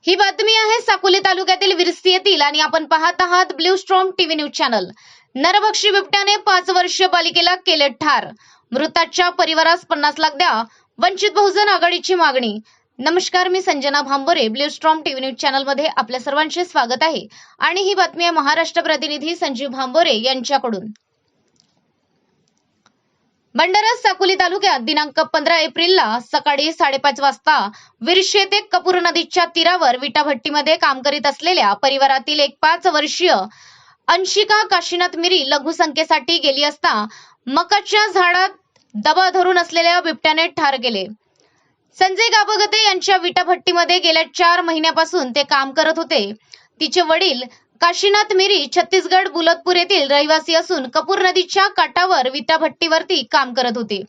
ही बातमी आहे साकोली तालुक्यातील विरसी येथील आणि आपण पाहत आहात Blue Storm TV news channel. नरभक्षी बिबट्याने 5 वर्षीय बालिकेला केले ठार। मृताच्या परिवारास 50 लाख द्या, वंचित बहुजन आघाडीची मागणी। नमस्कार, मी Sanjana Bhambore, Blue Storm TV news channel मध्ये आपल्या सर्वांचे स्वागत आहे आणि ही बातमी आहे महाराष्ट्र प्रतिनिधी संजीव भांबोरे यांच्याकडून। भंडारा साकोली तालुक्यात दिनांक 15 एप्रिलला सकाळी 5:30 वाजता विरशी येथे कपूर नदीच्या तीरावर विटाभट्टीमध्ये काम करीत असलेल्या परिवारातील एक 5 वर्षीय अंशिका काशीनाथ मिरी लघुसंख्येसाठी गेली असता मकाच्या झाडात दबा धरून असलेल्या बिबट्याने ठार केले। संजय गाबगते यांच्या विटाभट्टीमध्ये गेल्या 4 महिन्यापासून ते काम करत होते। तिचे वडील काशीनाथ मिरी छत्तीसगड बुलतपूर येथील रहिवासी असून कपूर नदीच्या काठावर विटाभट्टीवरती काम करत होते।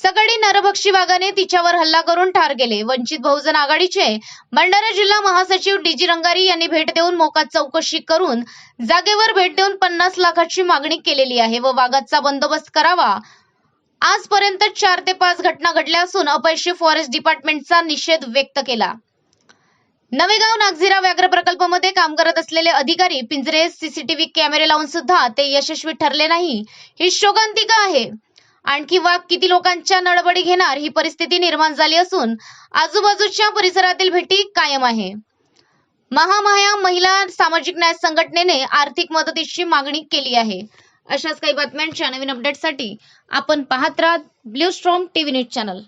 सकाळी नरभक्षी वाघाने तिच्यावर हल्ला करून ठार केले। वंचित बहुजन आघाडीचे भंडारा जिल्हा महासचिव डीजी रंगारी यांनी भेट देऊन मोकाट चौकशी करून जागेवर भेट देऊन 50 लाखाची मागणी केलेली आहे व वाघाचा बंदोबस्त करावा। आजपर्यंत 4 ते 5 घटना घडल्या असून अपयशी फॉरेस्ट डिपार्टमेंटचा निषेध व्यक्त केला। नवेगाव नागझिरा व्याघ्र प्रकल्पामध्ये काम करत असलेले अधिकारी पिंजरे सीसीटीव्ही कॅमेरे लावून सुद्धा ते यशस्वी ठरले नाही, ही शोकांतिका आहे। आणखी वाघ किती लोकांच्या नडबडी घेणार ही परिस्थिती निर्माण झाली असून आजूबाजूच्या परिसरातील भीती कायम आहे। महामाया महिला सामाजिक न्याय संघटनेने आर्थिक मदतीची मागणी केली आहे। अशाच काही बातम्यांच्या नवीन अपडेटसाठी आपण पाहत राहा blue Storm TV news channel.